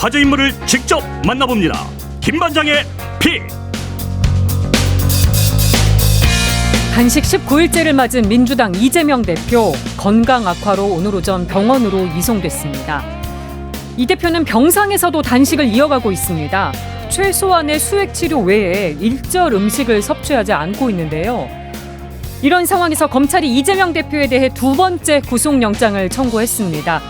화제 인물을 직접 만나봅니다. 김반장의 픽. 단식 19일째를 맞은 민주당 이재명 대표 건강 악화로 오늘 오전 병원으로 이송됐습니다. 이 대표는 병상에서도 단식을 이어가고 있습니다. 최소한의 수액 치료 외에 일절 음식을 섭취하지 않고 있는데요. 이런 상황에서 검찰이 이재명 대표에 대해 두 번째 구속영장을 청구했습니다.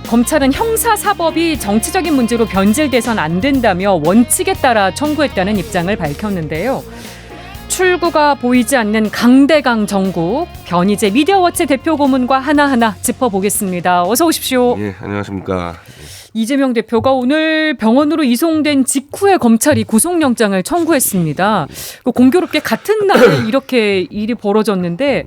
검찰은 형사사법이 정치적인 문제로 변질돼선 안 된다며 원칙에 따라 청구했다는 입장을 밝혔는데요. 출구가 보이지 않는 강대강 정국, 변희재 미디어워치 대표 고문과 하나하나 짚어보겠습니다. 어서 오십시오. 예, 안녕하십니까. 이재명 대표가 오늘 병원으로 이송된 직후에 검찰이 구속영장을 청구했습니다. 공교롭게 같은 날에 이렇게 일이 벌어졌는데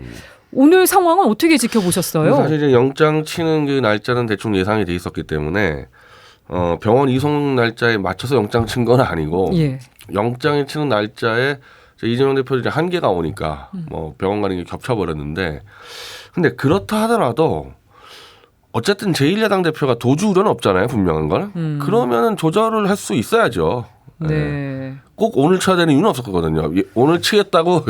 오늘 상황은 어떻게 지켜보셨어요? 사실 이제 영장 치는 그 날짜는 대충 예상이 돼 있었기 때문에 병원 이송 날짜에 맞춰서 영장 친 건 아니고 예. 영장을 치는 날짜에 이재명 대표 이제 한계가 오니까 뭐 병원 가는 게 겹쳐버렸는데, 근데 그렇다 하더라도 어쨌든 제1야당 대표가 도주 우려는 없잖아요, 분명한 건. 그러면은 조절을 할 수 있어야죠. 네. 예. 꼭 오늘 쳐야 되는 이유는 없었거든요. 오늘 치겠다고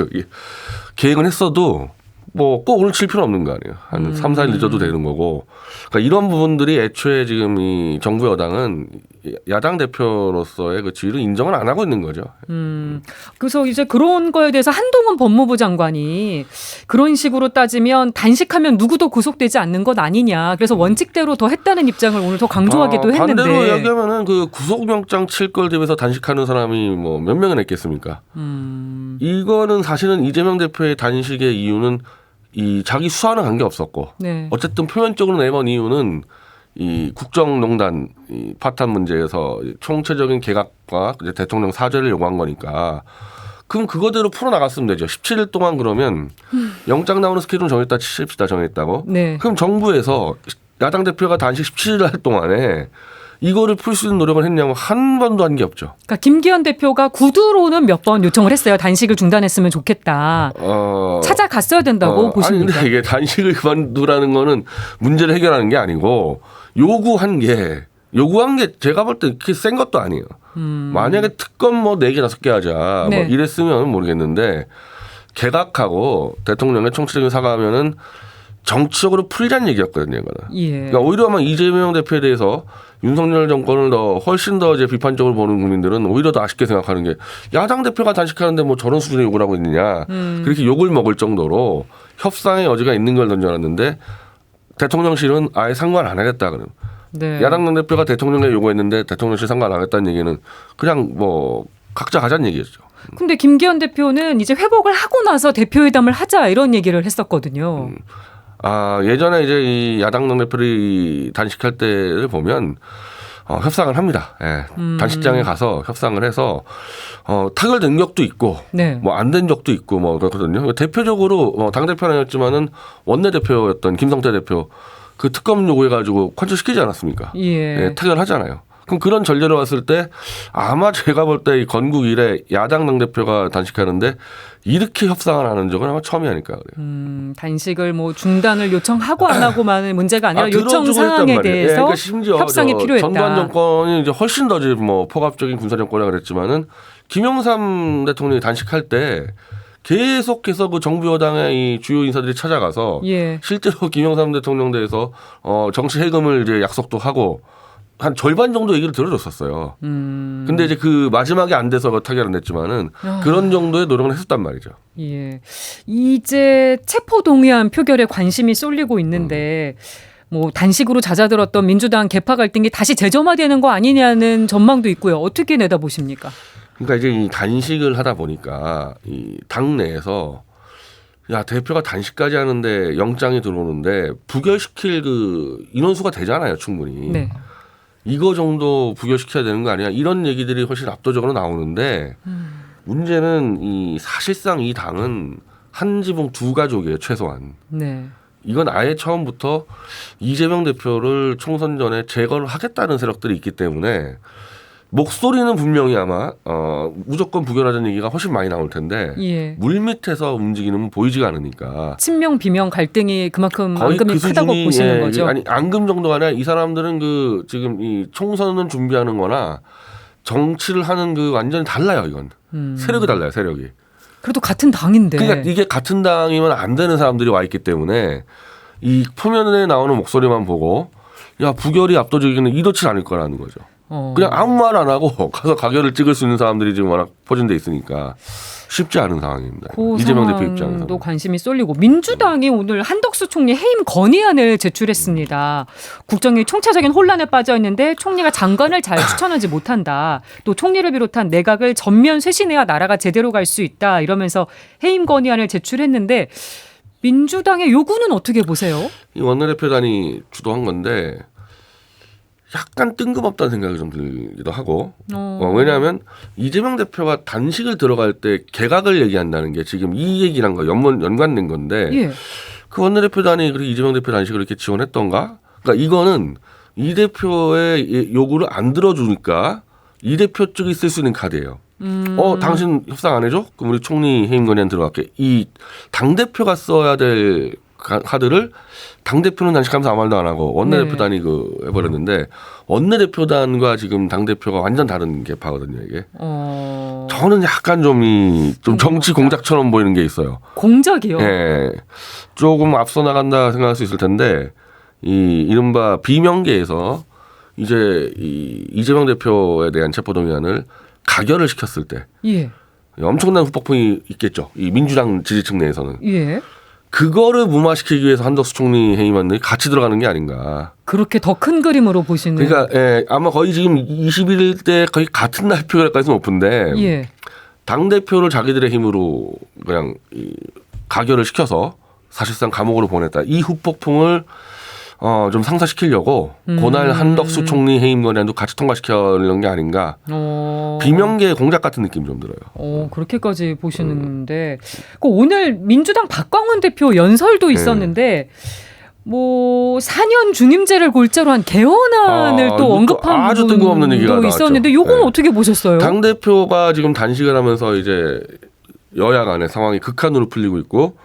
계획은 했어도 뭐 꼭 오늘 칠 필요 없는 거 아니에요. 한 3, 4일 늦어도 되는 거고. 그러니까 이런 부분들이 애초에 지금 이 정부 여당은 야당 대표로서의 그 지위를 인정을 안 하고 있는 거죠. 그래서 이제 그런 거에 대해서 한동훈 법무부 장관이 그런 식으로 따지면 단식하면 누구도 구속되지 않는 것 아니냐. 그래서 원칙대로 더 했다는 입장을 오늘 더 강조하기도 했는데. 반대로 이야기하면은 그 구속영장 칠 걸 대비해서 단식하는 사람이 뭐 몇 명이나 있겠습니까? 이거는 사실은 이재명 대표의 단식의 이유는 이 자기 수사와는 관계 없었고, 네. 어쨌든 표면적으로 내건 이유는 이 국정농단 이 파탄 문제에서 총체적인 개각과 이제 대통령 사죄를 요구한 거니까, 그럼 그거대로 풀어나갔으면 되죠. 17일 동안 그러면 영장 나오는 스케줄 정했다 치십시다, 정했다고. 네. 그럼 정부에서 야당 대표가 단식 17일 할 동안에 이거를 풀 수 있는 노력을 했냐면 한 번도 한 게 없죠. 그러니까 김기현 대표가 구두로는 몇 번 요청을 했어요. 단식을 중단했으면 좋겠다. 찾아갔어야 된다고 보십니까? 아니, 근데 이게 단식을 그만두라는 거는 문제를 해결하는 게 아니고 요구한 게 제가 볼 때 그렇게 센 것도 아니에요. 만약에 특검 뭐 4개, 5개 하자 네. 뭐 이랬으면 모르겠는데, 개각하고 대통령의 총체적인 사과하면은 정치적으로 풀자는 얘기였거든요. 이거는. 예. 그러니까 오히려 아마 이재명 대표에 대해서 윤석열 정권을 훨씬 더 이제 비판적으로 보는 국민들은 오히려 더 아쉽게 생각하는 게, 야당 대표가 단식하는데 뭐 저런 수준의 욕을 하고 있느냐. 그렇게 욕을 먹을 정도로 협상의 여지가 있는 걸 던져놨는데, 대통령실은 아예 상관 안 하겠다 그러면. 네. 야당 대표가 대통령에 요구했는데 대통령실 상관 안 하겠다는 얘기는 그냥 뭐 각자 가자는 얘기였죠. 근데 김기현 대표는 이제 회복을 하고 나서 대표회담을 하자 이런 얘기를 했었거든요. 예전에 이제 이 야당 당대표를 단식할 때를 보면 협상을 합니다. 예. 단식장에 가서 협상을 해서 타결된 적도 있고, 네. 뭐 안 된 적도 있고 뭐 그렇거든요. 대표적으로 당 대표는 아니었지만은 원내 대표였던 김성태 대표 그 특검 요구해가지고 컨처시키지 않았습니까? 예. 타결하잖아요. 그럼 그런 전례로 왔을 때 아마 제가 볼 때 이 건국 이래 야당 당대표가 단식하는데 이렇게 협상을 하는 적은 아마 처음이 아닐까 그래요. 단식을 뭐 중단을 요청하고 안 하고만은 문제가 아니라 요청 들어주고 사항에 했단 말이에요. 대해서 그러니까 심지어 협상이 필요했다. 전두환 정권이 이제 훨씬 더 뭐 포괄적인 군사 정권이라 그랬지만은 김영삼 대통령이 단식할 때 계속해서 그 정부 여당의 이 주요 인사들이 찾아가서 예. 실제로 김영삼 대통령 대해서 정치 해금을 이제 약속도 하고 한 절반 정도 얘기를 들어줬었어요. 근데 이제 그 마지막에 안 돼서 타결은 됐지만은 그런 정도의 노력을 했었단 말이죠. 예. 이제 체포동의안 표결에 관심이 쏠리고 있는데 뭐 단식으로 잦아들었던 민주당 계파 갈등이 다시 재점화되는 거 아니냐는 전망도 있고요. 어떻게 내다보십니까? 그러니까 이제 이 단식을 하다 보니까 이 당내에서 야, 대표가 단식까지 하는데 영장이 들어오는데 부결시킬 그 인원수가 되잖아요, 충분히. 네. 이거 정도 부결시켜야 되는 거 아니야? 이런 얘기들이 훨씬 압도적으로 나오는데 문제는 이 사실상 이 당은 한 지붕 두 가족이에요, 최소한. 네. 이건 아예 처음부터 이재명 대표를 총선 전에 제거를 하겠다는 세력들이 있기 때문에 목소리는 분명히 아마 무조건 부결하자는 얘기가 훨씬 많이 나올 텐데 예. 물밑에서 움직이는 보이지가 않으니까 친명 비명 갈등이 그만큼 거의 앙금이 그 크다고 수준이, 보시는 거죠. 아니 앙금 정도가 아니라 이 사람들은 그 지금 이 총선을 준비하는거나 정치를 하는 그 완전히 달라요. 이건 세력이 달라요. 세력이. 그래도 같은 당인데. 그러니까 이게 같은 당이면 안 되는 사람들이 와 있기 때문에 이 표면에 나오는 목소리만 보고 야 부결이 압도적이기는 이렇지 않을 거라는 거죠. 그냥 아무 말 안 하고 가서 가결을 찍을 수 있는 사람들이 지금 워낙 포진돼 있으니까 쉽지 않은 상황입니다. 그 이재명 대표 입장에서는. 도 관심이 쏠리고 민주당이 오늘 한덕수 총리 해임 건의안을 제출했습니다. 국정이 총체적인 혼란에 빠져 있는데 총리가 장관을 잘 추천하지 못한다. 또 총리를 비롯한 내각을 전면 쇄신해야 나라가 제대로 갈 수 있다. 이러면서 해임 건의안을 제출했는데 민주당의 요구는 어떻게 보세요? 이 원내대표단이 주도한 건데 약간 뜬금없다는 생각이 좀 들기도 하고 왜냐하면 이재명 대표가 단식을 들어갈 때 개각을 얘기한다는 게 지금 이 얘기랑 연관된 건데 예. 그 원내대표단이 그렇게 이재명 대표 단식을 이렇게 지원했던가? 그러니까 이거는 이 대표의 요구를 안 들어주니까 이 대표 쪽이 쓸 수 있는 카드예요. 당신 협상 안 해줘? 그럼 우리 총리 해임 건의안 들어갈게. 이 당대표가 써야 될 카드를 당대표는 단식하면서 아무 말도 안 하고 원내대표단이 해버렸는데 원내대표단과 지금 당대표가 완전 다른 계파거든요, 이게. 저는 약간 좀 정치 공작처럼 보이는 게 있어요. 공작이요? 예. 조금 앞서 나간다 생각할 수 있을 텐데 이 이른바 비명계에서 이제 이재명 대표에 대한 체포동의안을 가결을 시켰을 때 예. 엄청난 후폭풍이 있겠죠. 이 민주당 지지층 내에서는. 예. 그거를 무마시키기 위해서 한덕수 총리 해임안이 같이 들어가는 게 아닌가. 그렇게 더 큰 그림으로 보시는. 그러니까 아마 거의 지금 21일 때 거의 같은 날 표결할 가능성이 높은데 예. 당대표를 자기들의 힘으로 그냥 가결을 시켜서 사실상 감옥으로 보냈다. 이 후폭풍을 좀 상쇄시키려고 고날 한덕수 총리 해임 건의안도 같이 통과시키려는 게 아닌가. 비명계 공작 같은 느낌이 좀 들어요. 그렇게까지 보시는데 오늘 민주당 박광훈 대표 연설도 있었는데 뭐 4년 중임제를 골자로 한 개헌안을 또 언급한 아주 뜬금없는 얘기가 부분도 있었는데 요건 어떻게 보셨어요? 당 대표가 지금 단식을 하면서 이제 여야 간의 상황이 극한으로 풀리고 있고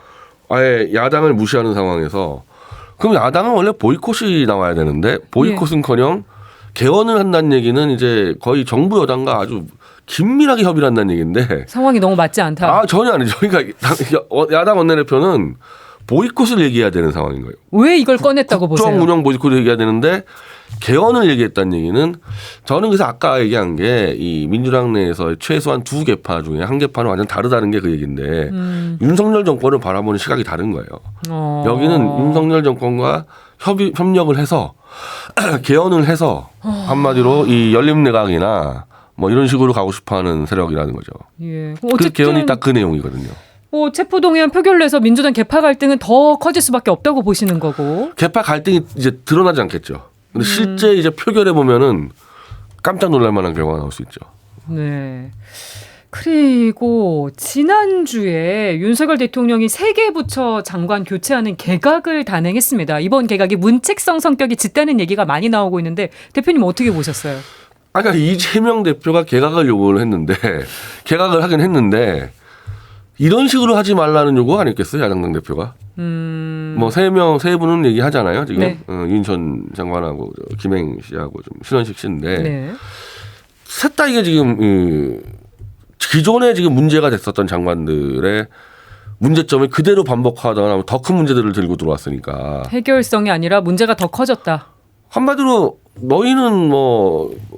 아예 야당을 무시하는 상황에서 그럼 야당은 원래 보이콧이 나와야 되는데 보이콧은커녕 개헌을 한다는 얘기는 이제 거의 정부 여당과 아주 긴밀하게 협의를 한다는 얘기인데 상황이 너무 맞지 않다. 전혀 아니죠. 그러니까 야당 원내대표는 보이콧을 얘기해야 되는 상황인 거예요. 왜 이걸 꺼냈다고 보세요? 국정 운영 보이콧을 얘기해야 되는데 개헌을 얘기했다는 얘기는 저는 그래서 아까 얘기한 게 이 민주당 내에서 최소한 두 계파 중에 한 계파는 완전 다르다는 게 그 얘기인데 윤석열 정권을 바라보는 시각이 다른 거예요. 여기는 윤석열 정권과 협력을 해서 개헌을 해서 한마디로 이 열린내각이나 뭐 이런 식으로 가고 싶어하는 세력이라는 거죠. 예. 그 개헌이 딱 그 내용이거든요. 체포동의안 표결을 해서 민주당 개파 갈등은 더 커질 수밖에 없다고 보시는 거고. 개파 갈등이 이제 드러나지 않겠죠. 근데 실제 이제 표결해 보면은 깜짝 놀랄 만한 결과가 나올 수 있죠. 네. 그리고 지난주에 윤석열 대통령이 3개 부처 장관 교체하는 개각을 단행했습니다. 이번 개각이 문책성 성격이 짙다는 얘기가 많이 나오고 있는데 대표님 어떻게 보셨어요? 그러니까 이재명 대표가 개각을 요구를 했는데 개각을 하긴 했는데 이런 식으로 하지 말라는 요구가 아니었겠어요, 야당 대표가? 뭐 세 분은 얘기하잖아요, 지금. 네. 윤전 장관하고 김행 씨하고 좀 신원식 씨인데 네. 셋 다 이게 지금 기존에 지금 문제가 됐었던 장관들의 문제점을 그대로 반복하거나 더 큰 문제들을 들고 들어왔으니까 해결성이 아니라 문제가 더 커졌다. 한마디로 너희는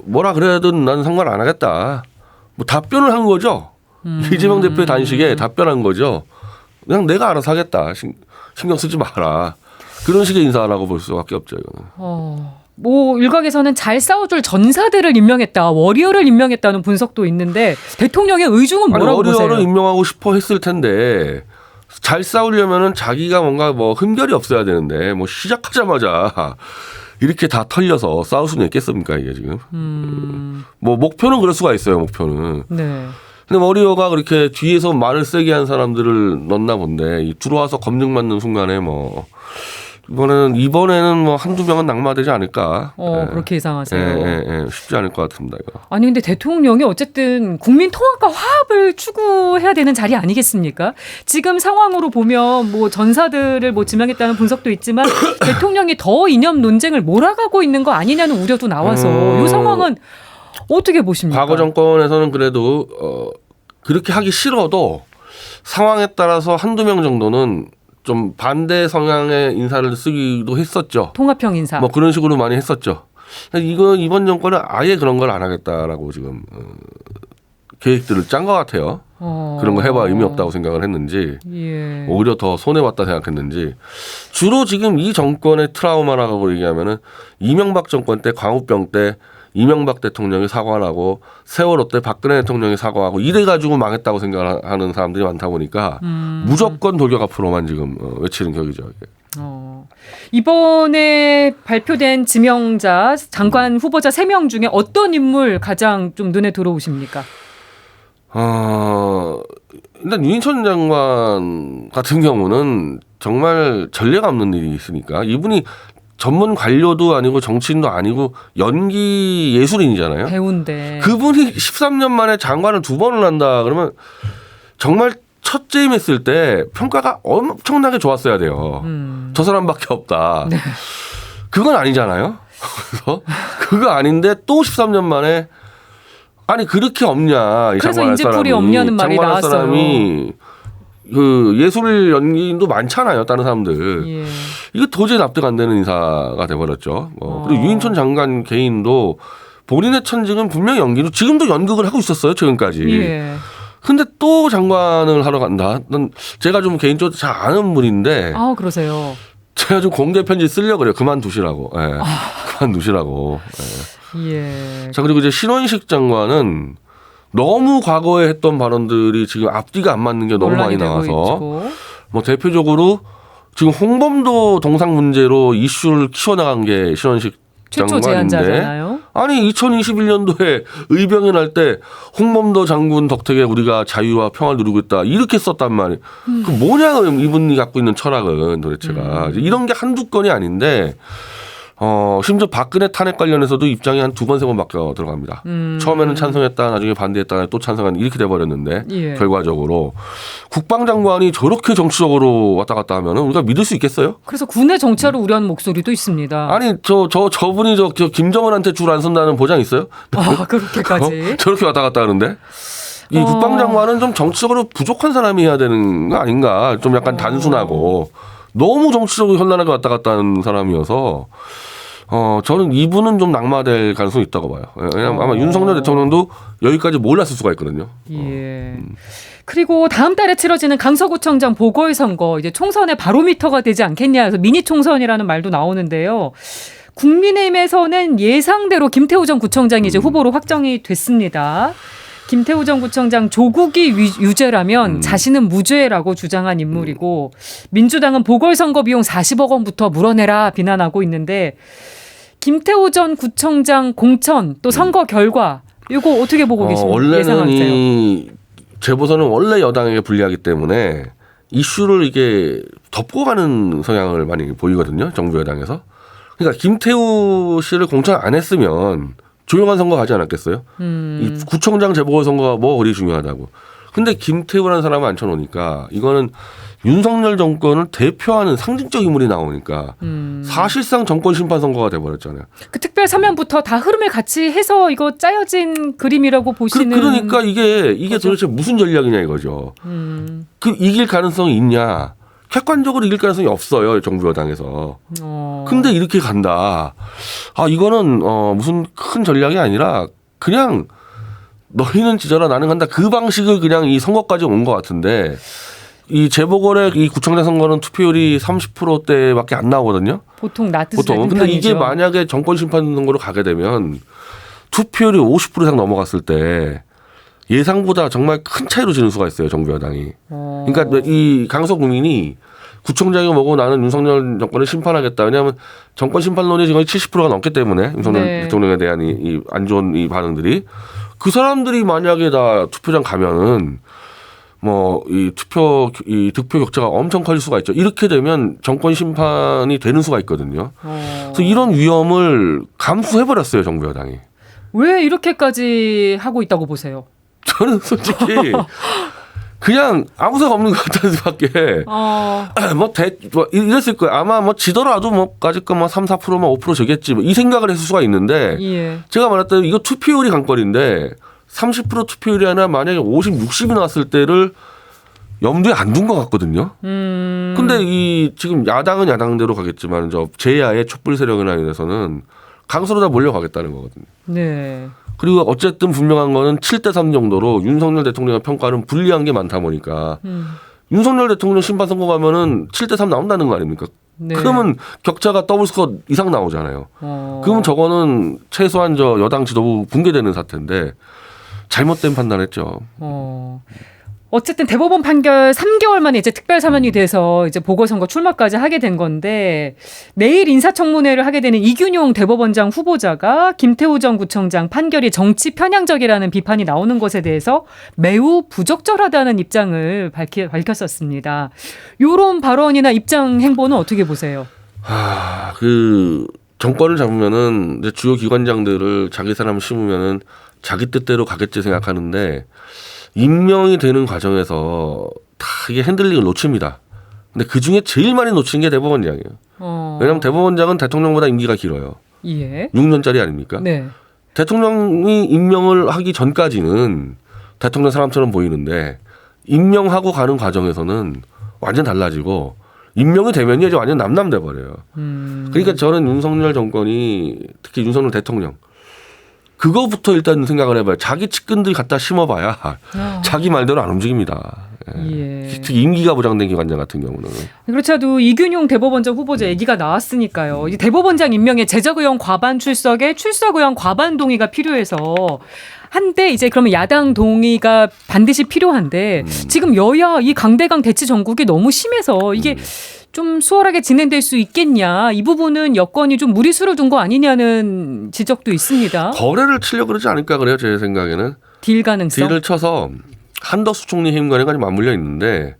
뭐라 그래든 나는 상관 안 하겠다. 뭐 답변을 한 거죠. 이재명 대표의 단식에 답변한 거죠. 그냥 내가 알아서 하겠다. 신경 쓰지 마라. 그런 식의 인사라고 볼 수밖에 없죠. 이거는. 뭐 일각에서는 잘 싸워줄 전사들을 임명했다. 워리어를 임명했다는 분석도 있는데 대통령의 의중은 뭐라고 보세요? 워리어를 임명하고 싶어 했을 텐데 잘 싸우려면은 자기가 뭔가 흠결이 없어야 되는데 시작하자마자 이렇게 다 털려서 싸울 수는 있겠습니까 이게 지금? 목표는 그럴 수가 있어요. 목표는. 네. 근데 워리어가 그렇게 뒤에서 말을 세게 한 사람들을 넣나 본데 들어와서 검증 맞는 순간에 이번에는 뭐 한두 명은 낙마되지 않을까. 그렇게 예상하세요. 쉽지 않을 것 같습니다. 이거. 아니 근데 대통령이 어쨌든 국민 통합과 화합을 추구해야 되는 자리 아니겠습니까? 지금 상황으로 보면 뭐 전사들을 뭐 지명했다는 분석도 있지만 대통령이 더 이념 논쟁을 몰아가고 있는 거 아니냐는 우려도 나와서 이 상황은 어떻게 보십니까? 과거 정권에서는 그래도 그렇게 하기 싫어도 상황에 따라서 한두 명 정도는 좀 반대 성향의 인사를 쓰기도 했었죠. 통합형 인사. 뭐 그런 식으로 많이 했었죠. 이번 정권은 아예 그런 걸 안 하겠다라고 지금 계획들을 짠 것 같아요. 그런 거 해봐 의미 없다고 생각을 했는지 오히려 더 손해봤다 생각했는지 주로 지금 이 정권의 트라우마라고 얘기하면은 이명박 정권 때 광우병 때 이명박 대통령이 사과를 하고 세월호 때 박근혜 대통령이 사과하고 이래가지고 망했다고 생각하는 사람들이 많다 보니까 무조건 돌격 앞으로만 지금 외치는 격이죠. 이번에 발표된 지명자 장관 후보자 3명 중에 어떤 인물 가장 좀 눈에 들어오십니까? 일단 유인천 장관 같은 경우는 정말 전례가 없는 일이 있으니까 이분이 전문 관료도 아니고 정치인도 아니고 연기 예술인이잖아요. 배우인데. 그분이 13년 만에 장관을 2번을 한다 그러면 정말 첫 재임했을 때 평가가 엄청나게 좋았어야 돼요. 저 사람밖에 없다. 네. 그건 아니잖아요. 그래서 그거 아닌데 또 13년 만에 아니 그렇게 없냐. 이 그래서 장관할 인재풀이 사람이. 없냐는 말이 장관할 나왔어요. 사람이 그 예술 연기인도 많잖아요. 다른 사람들. 예. 이거 도저히 납득 안 되는 인사가 돼버렸죠. 그리고 유인천 장관 개인도 본인의 천직은 분명히 연기로 지금도 연극을 하고 있었어요. 지금까지. 예. 근데 또 장관을 하러 간다. 제가 좀 개인적으로 잘 아는 분인데. 그러세요. 제가 좀 공개 편지 쓰려고 그래요. 그만두시라고. 예. 그만두시라고. 예. 자, 그리고 이제 신원식 장관은 너무 과거에 했던 발언들이 지금 앞뒤가 안 맞는 게 너무 많이 나와서 뭐 대표적으로 지금 홍범도 동상 문제로 이슈를 키워나간 게 신원식 최초 장관인데 제안자잖아요. 아니 2021년도에 의병이 날 때 홍범도 장군 덕택에 우리가 자유와 평화를 누리고 있다 이렇게 썼단 말이에요. 그 뭐냐 이분이 갖고 있는 철학은 도대체가 이런 게 한두 건이 아닌데 심지어 박근혜 탄핵 관련해서도 입장이 한 2번, 3번 바뀌어 들어갑니다. 처음에는 찬성했다, 나중에 반대했다, 또 찬성한 이렇게 돼버렸는데 예. 결과적으로 국방장관이 저렇게 정치적으로 왔다 갔다 하면 우리가 믿을 수 있겠어요? 그래서 군의 정치를 우려하는 목소리도 있습니다. 아니 저분이 저 김정은한테 줄 안 선다는 보장 있어요? 그렇게까지? 저렇게 왔다 갔다 하는데? 이 국방장관은 좀 정치적으로 부족한 사람이 해야 되는 거 아닌가? 좀 약간 단순하고 너무 정치적으로 현란하게 왔다 갔다 하는 사람이어서 저는 이분은 좀 낙마될 가능성이 있다고 봐요. 왜냐하면 아마 윤석열 대통령도 여기까지 몰랐을 수가 있거든요. 예. 그리고 다음 달에 치러지는 강서구청장 보궐선거 이제 총선의 바로미터가 되지 않겠냐 해서 미니 총선이라는 말도 나오는데요. 국민의힘에서는 예상대로 김태우 전 구청장이 이제 후보로 확정이 됐습니다. 김태우 전 구청장 조국이 유죄라면 자신은 무죄라고 주장한 인물이고 민주당은 보궐선거 비용 40억 원부터 물어내라 비난하고 있는데 김태우 전 구청장 공천 또 선거 결과 이거 어떻게 보고 계십니까? 원래는 예상하세요? 이 재보선은 원래 여당에게 불리하기 때문에 이슈를 이게 덮고 가는 성향을 많이 보이거든요. 정부 여당에서. 그러니까 김태우 씨를 공천 안 했으면 조용한 선거 가지 않았겠어요? 이 구청장 재보궐선거가 뭐 그리 중요하다고. 근데 김태우라는 사람을 앉혀놓으니까 이거는 윤석열 정권을 대표하는 상징적 인물이 나오니까 사실상 정권 심판 선거가 돼버렸잖아요. 그 특별 사면부터 다 흐름을 같이 해서 이거 짜여진 그림이라고 보시는. 그러니까 이게 도대체 무슨 전략이냐 이거죠. 그 이길 가능성이 있냐? 객관적으로 이길 가능성이 없어요. 정부 여당에서. 근데 이렇게 간다. 이거는 무슨 큰 전략이 아니라 그냥 너희는 지져라 나는 간다. 그 방식을 그냥 이 선거까지 온 것 같은데 이 재보궐의 이 구청장 선거는 투표율이 30%대밖에 안 나오거든요. 보통 낮은 보통. 근데 이게 만약에 정권 심판 선거로 가게 되면 투표율이 50% 이상 넘어갔을 때 예상보다 정말 큰 차이로 지는 수가 있어요. 정부 여당이. 그러니까 이 강서 국민이 구청장이 뭐고 나는 윤석열 정권을 심판하겠다. 왜냐하면 정권 심판론이 지금 70%가 넘기 때문에 윤석열 대통령에 대한 이 안 좋은 이 반응들이 그 사람들이 만약에 다 투표장 가면은 뭐 이 득표 격차가 엄청 커질 수가 있죠. 이렇게 되면 정권 심판이 되는 수가 있거든요. 그래서 이런 위험을 감수해버렸어요, 정부 여당이. 왜 이렇게까지 하고 있다고 보세요? 저는 솔직히 그냥 아무 생각 없는 것 같다는 수밖에. 뭐 이랬을 거예요. 아마 뭐 지더라도 뭐까짓 거뭐 3, 4%만 5% 저겠지. 뭐 이 생각을 했을 수가 있는데 예. 제가 말했던 이거 투표율이 관건인데 30% 투표율이 아니라 만약에 50, 60이 나왔을 때를 염두에 안 둔 것 같거든요. 근데 이 지금 야당은 야당대로 가겠지만 저 제야의 촛불 세력이나 이래서는 강수로 다 몰려가겠다는 거거든요. 네. 그리고 어쨌든 분명한 거는 7대3 정도로 윤석열 대통령의 평가는 불리한 게 많다 보니까 윤석열 대통령 심판 선고 가면은 7대3 나온다는 거 아닙니까? 네. 그러면 격차가 더블 스코어 이상 나오잖아요. 그러면 저거는 최소한 저 여당 지도부 붕괴되는 사태인데 잘못된 판단했죠. 어쨌든 대법원 판결 3개월 만에 이제 특별 사면이 돼서 이제 보궐선거 출마까지 하게 된 건데 내일 인사청문회를 하게 되는 이균용 대법원장 후보자가 김태우 전 구청장 판결이 정치 편향적이라는 비판이 나오는 것에 대해서 매우 부적절하다는 입장을 밝혔었습니다. 이런 발언이나 입장 행보는 어떻게 보세요? 그 정권을 잡으면은 이제 주요 기관장들을 자기 사람 심으면은 자기 뜻대로 가겠지 생각하는데 임명이 되는 과정에서 다 이게 핸들링을 놓칩니다. 근데 그 중에 제일 많이 놓친 게 대법원장이에요. 왜냐하면 대법원장은 대통령보다 임기가 길어요. 예. 6년짜리 아닙니까? 네. 대통령이 임명을 하기 전까지는 대통령 사람처럼 보이는데 임명하고 가는 과정에서는 완전 달라지고 임명이 되면요 이제 완전 남남돼 버려요. 그러니까 저는 윤석열 정권이 특히 윤석열 대통령 그거부터 일단 생각을 해봐요. 자기 측근들 갖다 심어봐야 자기 말대로 안 움직입니다. 예. 특히 임기가 보장된 기관장 같은 경우는. 그렇죠. 이균용 대법원장 후보자 얘기가 나왔으니까요. 이 대법원장 임명에 제적 의원 과반 출석에 출석 의원 과반 동의가 필요해서 한데 이제 그러면 야당 동의가 반드시 필요한데 지금 여야 이 강대강 대치 전국이 너무 심해서 이게 좀 수월하게 진행될 수 있겠냐. 이 부분은 여건이 좀 무리수를 둔 거 아니냐는 지적도 있습니다. 거래를 치려고 그러지 않을까 그래요. 제 생각에는. 딜 가능성. 딜을 쳐서 한덕수 총리 해임관에까지 맞물려 있는데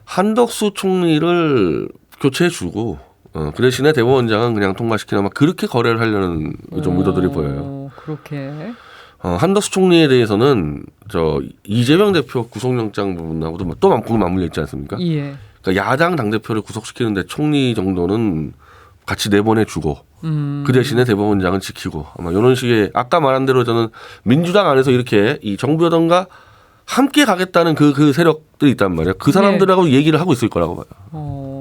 한덕수 총리를 교체해주고 그 대신에 대법원장은 그냥 통과시키나 막 그렇게 거래를 하려는 좀 의도들이 보여요. 그렇게. 한덕수 총리에 대해서는 저 이재명 대표 구속영장 부분하고도 또 맞물려 있지 않습니까? 예. 그러니까 야당 당대표를 구속시키는데 총리 정도는 같이 내보내주고 그 대신에 대법원장은 지키고 아마 이런 식의 아까 말한 대로 저는 민주당 안에서 이렇게 이 정부 여당과 함께 가겠다는 그 세력들이 있단 말이에요. 그 사람들하고 얘기를 하고 있을 거라고 봐요.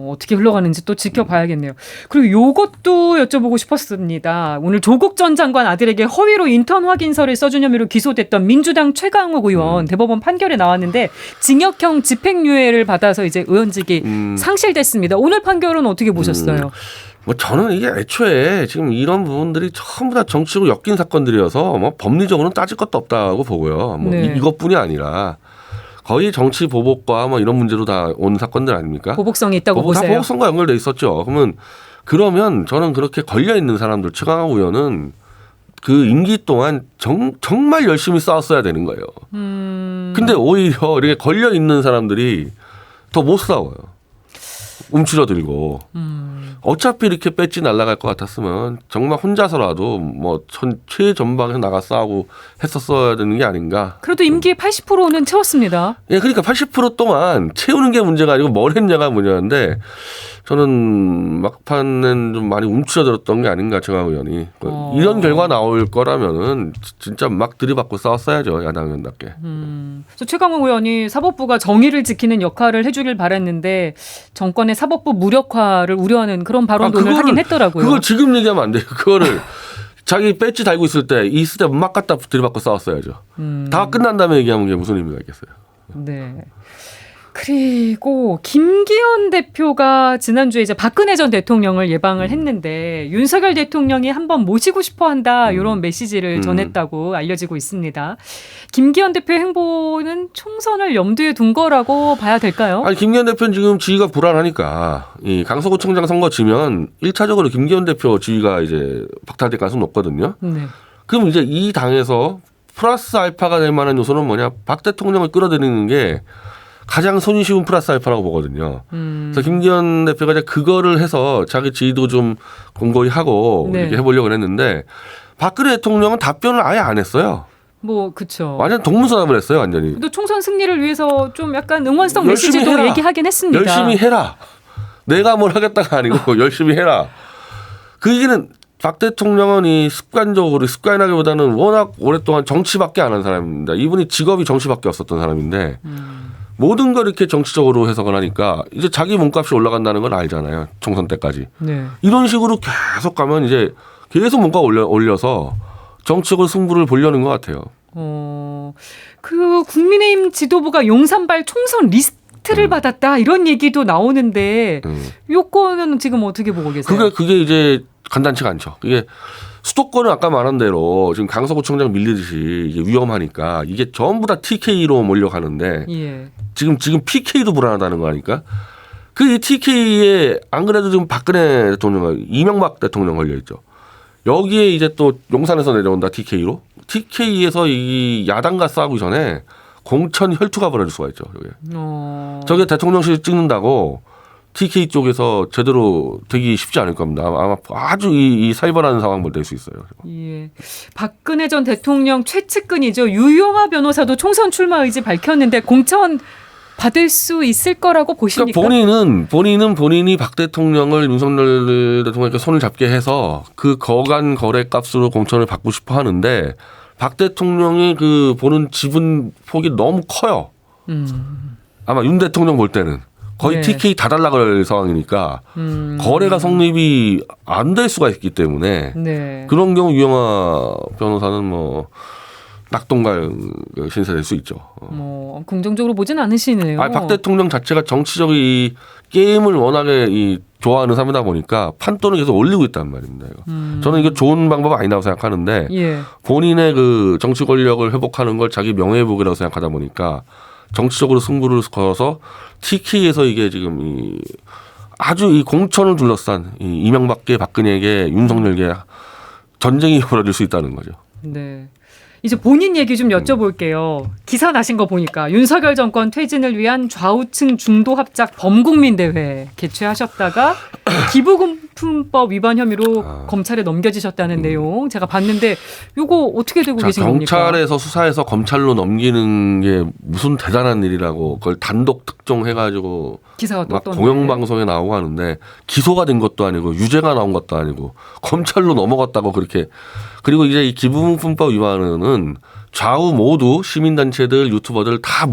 어떻게 흘러가는지 또 지켜봐야겠네요. 그리고 요것도 여쭤보고 싶었습니다. 오늘 조국 전 장관 아들에게 허위로 인턴 확인서를 써준 혐의로 기소됐던 민주당 최강욱 의원 대법원 판결에 나왔는데 징역형 집행유예를 받아서 이제 의원직이 상실됐습니다. 오늘 판결은 어떻게 보셨어요? 뭐 저는 이게 애초에 지금 이런 부분들이 전부 다 정치적으로 엮인 사건들이어서 뭐 법리적으로는 따질 것도 없다고 보고요. 뭐 네. 이것뿐이 아니라 거의 정치 보복과 뭐 이런 문제로 다 온 사건들 아닙니까? 보복성이 있다고 보세요. 다 보복성과 연결돼 있었죠. 그러면 저는 그렇게 걸려 있는 사람들 최강욱 의원은 그 임기 동안 정말 열심히 싸웠어야 되는 거예요. 근데 오히려 이렇게 걸려 있는 사람들이 더 못 싸워요. 움츠러들고 어차피 이렇게 배지 날아갈 것 같았으면 정말 혼자서라도 뭐 최전방에서 나가 싸우고 했었어야 되는 게 아닌가. 그래도 임기 80%는 채웠습니다. 예, 그러니까 80% 동안 채우는 게 문제가 아니고 뭘 했냐가 문제인데 저는 막판엔 좀 많이 움츠러들었던 게 아닌가 최강욱 의원이. 이런 결과 나올 거라면은 진짜 막 들이받고 싸웠어야죠 야당 의원답게. 최강욱 의원이 사법부가 정의를 지키는 역할을 해주길 바랬는데 정권의 사법부 무력화를 우려하는 그런 발언도 오늘 하긴 했더라고요. 그걸 지금 얘기하면 안 돼요. 그거를 자기 배지 달고 있을 때 막 갖다 들이받고 싸웠어야죠. 다 끝난 다음에 얘기하면 그게 무슨 의미가 있겠어요. 네. 그리고 김기현 대표가 지난주에 이제 박근혜 전 대통령을 예방을 했는데 윤석열 대통령이 한번 모시고 싶어한다 이런 메시지를 전했다고 알려지고 있습니다. 김기현 대표의 행보는 총선을 염두에 둔 거라고 봐야 될까요? 아니 김기현 대표는 지금 지위가 불안하니까 이 강서구청장 선거 지면 1차적으로 김기현 대표 지위가 이제 박탈될 가능성이 높거든요. 네. 그럼 이제 이 당에서 플러스 알파가 될 만한 요소는 뭐냐? 박 대통령을 끌어들이는 게 가장 손이 쉬운 플러스 알파라고 보거든요. 그래서 김기현 대표가 이제 그거를 해서 자기 지위도 좀 공고히 하고 네. 이렇게 해보려고 했는데 박근혜 대통령은 답변을 아예 안 했어요. 뭐 그렇죠. 완전 동문서답을 했어요, 완전히. 또 총선 승리를 위해서 좀 약간 응원성 열심히 메시지도 해라. 얘기하긴 했습니다. 열심히 해라. 내가 뭘 하겠다가 아니고 열심히 해라. 그 얘기는 박 대통령은 이 습관하기보다는 워낙 오랫동안 정치밖에 안 한 사람입니다. 이분이 직업이 정치밖에 없었던 사람인데 모든 걸 이렇게 정치적으로 해석을 하니까 이제 자기 몸값이 올라간다는 걸 알잖아요. 총선 때까지. 네. 이런 식으로 계속 가면 이제 계속 뭔가 올려서 정치적으로 승부를 보려는 것 같아요. 그 국민의힘 지도부가 용산발 총선 리스트를 받았다 이런 얘기도 나오는데 요거는 지금 어떻게 보고 계세요? 그게 이제 간단치가 않죠. 이게 수도권은 아까 말한 대로 지금 강서구청장 밀리듯이 이게 위험하니까 이게 전부 다 TK로 몰려가는데 예. 지금 PK도 불안하다는 거 아닙니까? 그 이 TK에 안 그래도 지금 박근혜 대통령, 이명박 대통령 걸려 있죠. 여기에 이제 또 용산에서 내려온다 TK로. TK에서 이 야당과 싸우기 전에 공천 혈투가 벌어질 수가 있죠. 저게 대통령실 찍는다고 TK 쪽에서 제대로 되기 쉽지 않을 겁니다. 아마 아주 이 살벌한 상황을 낼 수 있어요. 예. 박근혜 전 대통령 최측근이죠. 유영하 변호사도 총선 출마 의지 밝혔는데 공천 받을 수 있을 거라고 보십니까? 그러니까 본인이 박 대통령을 윤석열 대통령께 손을 잡게 해서 그 거간 거래 값으로 공천을 받고 싶어 하는데 박 대통령이 그 보는 지분 폭이 너무 커요. 아마 윤 대통령 볼 때는. 거의 네. TK 다 달라 그럴 상황이니까 거래가 성립이 안 될 수가 있기 때문에 네. 그런 경우 유영하 변호사는 뭐 낙동강 신세될 수 있죠. 뭐 긍정적으로 보진 않으시네요. 박 대통령 자체가 정치적 이 게임을 워낙에 이 좋아하는 사람이다 보니까 판돈을 계속 올리고 있단 말입니다. 이거. 저는 이거 좋은 방법 아니라고 생각하는데 예. 본인의 그 정치 권력을 회복하는 걸 자기 명예회복이라고 생각하다 보니까 정치적으로 승부를 걸어서 TK에서 이게 지금 아주 이 공천을 둘러싼 이 이명박계 박근혜에게 윤석열계 전쟁이 벌어질 수 있다는 거죠. 네. 이제 본인 얘기 좀 여쭤볼게요. 기사 나신 거 보니까 윤석열 정권 퇴진을 위한 좌우층 중도 합작 범국민 대회 개최하셨다가 기부금품법 위반 혐의로 검찰에 넘겨지셨다는 내용 제가 봤는데 이거 어떻게 되고 계신 겁니까? 경찰에서 수사해서 검찰로 넘기는 게 무슨 대단한 일이라고 그걸 단독 특종해가지고 기사가 막 떴던데. 공영방송에 나오고 하는데 기소가 된 것도 아니고 유죄가 나온 것도 아니고 검찰로 넘어갔다고 그렇게. 그리고 이제 이 기부금품법 위반은 좌우 모두 시민단체들 유튜버들 다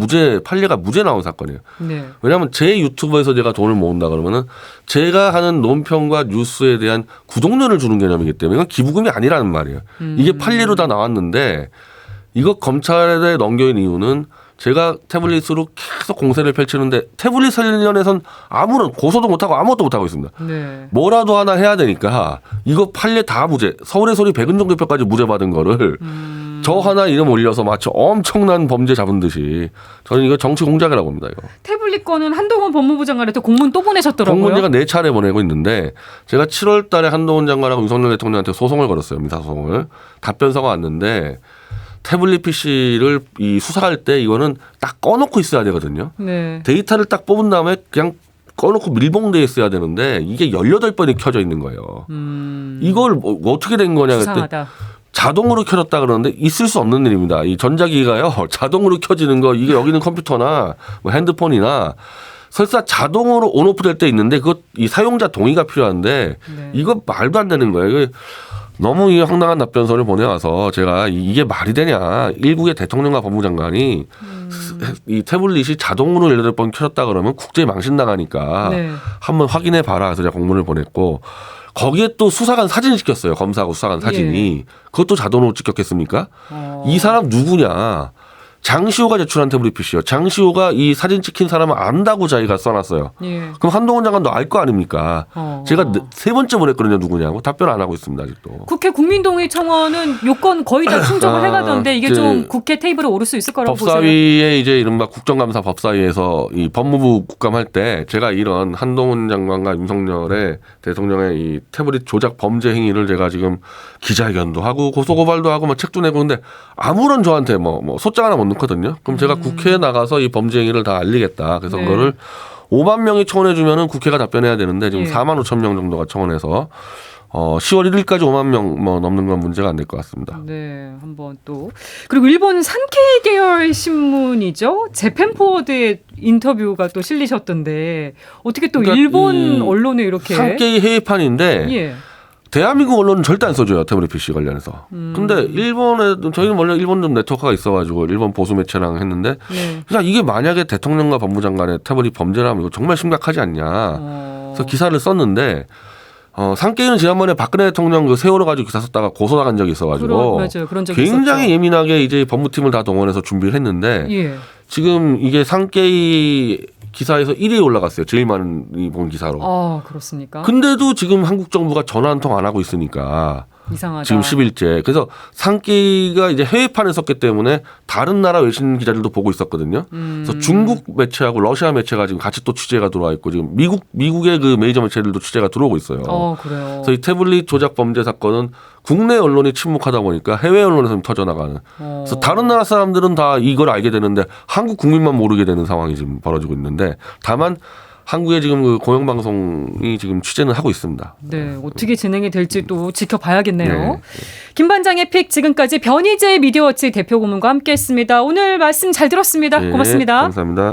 판례가 무죄 나온 사건이에요. 네. 왜냐하면 제 유튜브에서 제가 돈을 모은다 그러면은 제가 하는 논평과 뉴스에 대한 구독료를 주는 개념이기 때문에 이건 기부금이 아니라는 말이에요. 이게 판례로 다 나왔는데 이거 검찰에 넘겨인 이유는 제가 태블릿으로 계속 공세를 펼치는데 태블릿 관련해서는 아무런 고소도 못하고 아무것도 못하고 있습니다. 네. 뭐라도 하나 해야 되니까 이거 판례 다 무죄. 서울의 소리 백은종 대표까지 무죄 받은 거를 저 하나 이름 올려서 마치 엄청난 범죄 잡은 듯이 저는 이거 정치 공작이라고 봅니다. 이거. 태블릿 거는 한동훈 법무부 장관한테 공문 또 보내셨더라고요. 공문 제가 4차례 보내고 있는데 제가 7월 달에 한동훈 장관하고 윤석열 대통령한테 소송을 걸었어요. 민사소송을. 답변서가 왔는데 태블릿 PC를 이 수사할 때 이거는 딱 꺼놓고 있어야 되거든요. 네. 데이터를 딱 뽑은 다음에 그냥 꺼놓고 밀봉돼 있어야 되는데 이게 18번이 켜져 있는 거예요. 이걸 어떻게 된 거냐 그랬더니 수상하다. 자동으로 켜졌다 그러는데 있을 수 없는 일입니다. 이 전자기기가요. 자동으로 켜지는 거 이게 여기는 컴퓨터나 뭐 핸드폰이나 설사 자동으로 온오프 될 때 있는데 그것 이 사용자 동의가 필요한데 네. 이거 말도 안 되는 거예요. 이거 너무 이 황당한 답변서를 보내와서 제가 이게 말이 되냐. 일국의 대통령과 법무장관이 이 태블릿이 자동으로 18번 켜졌다 그러면 국제 망신당하니까 네. 한번 확인해 봐라. 그래서 제가 공문을 보냈고 거기에 또 수사관 사진을 찍혔어요. 검사하고 수사관 사진이. 그것도 자동으로 찍혔겠습니까? 이 사람 누구냐. 장시호가 제출한 태블릿 PC요. 장시호가 이 사진 찍힌 사람을 안다고 자기가 써놨어요. 예. 그럼 한동훈 장관도 알 거 아닙니까? 제가 3번째 보냈거든요. 누구냐고. 답변 안 하고 있습니다. 아직도. 국회 국민동의 청원은 요건 거의 다 충족을 해가던데 이게 좀 국회 테이블에 오를 수 있을 거라고 보세요. 법사위에 이제 이른바 국정감사 법사위에서 이 법무부 국감할 때 제가 이런 한동훈 장관과 윤석열의 대통령의 이 태블릿 조작 범죄 행위를 제가 지금 기자회견도 하고 고소고발도 하고 막 책도 내고 근데 아무런 저한테 뭐 소장 하나 못 많거든요. 그럼 제가 국회에 나가서 이 범죄 행위를 다 알리겠다. 그래서 네. 그거를 5만 명이 청원해주면은 국회가 답변해야 되는데 지금 예. 4만 5천 명 정도가 청원해서 10월 1일까지 5만 명 뭐 넘는 건 문제가 안 될 것 같습니다. 네, 한번 또 그리고 일본 산케이 계열 신문이죠. 재팬 포워드의 인터뷰가 또 실리셨던데 어떻게 또 그러니까 일본 이 언론에 이렇게 산케이 해외판인데 예. 대한민국 언론은 절대 안 써줘요. 태블릿 PC 관련해서. 근데 일본에 저희는 원래 일본 좀 네트워크가 있어가지고 일본 보수 매체랑 했는데 네. 그냥 이게 만약에 대통령과 법무장관의 태블릿 범죄라면 이거 정말 심각하지 않냐. 그래서 기사를 썼는데 산케이는 지난번에 박근혜 대통령 그 세월호 가지고 기사 썼다가 고소 나간 적이 있어가지고 맞아요. 그런 적이 굉장히 있었죠. 예민하게 이제 법무팀을 다 동원해서 준비를 했는데 예. 지금 이게 산케이 기사에서 1위에 올라갔어요. 제일 많이 본 기사로. 아, 그렇습니까? 근데도 지금 한국 정부가 전화 한 통 안 하고 있으니까 이상하다. 지금 10일째. 그래서 산케이가 이제 해외판에 썼기 때문에 다른 나라 외신 기자들도 보고 있었거든요. 그래서 중국 매체하고 러시아 매체가 지금 같이 또 취재가 들어와 있고 지금 미국의 그 메이저 매체들도 취재가 들어오고 있어요. 그래요. 그래서 이 태블릿 조작 범죄 사건은 국내 언론이 침묵하다 보니까 해외 언론에서 좀 터져나가는. 그래서 다른 나라 사람들은 다 이걸 알게 되는데 한국 국민만 모르게 되는 상황이 지금 벌어지고 있는데 다만 한국의 지금 그 공영방송이 지금 취재는 하고 있습니다. 네, 어떻게 진행이 될지 또 지켜봐야겠네요. 네. 김 반장의 픽 지금까지 변희재 미디어워치 대표 고문과 함께했습니다. 오늘 말씀 잘 들었습니다. 네, 고맙습니다. 감사합니다.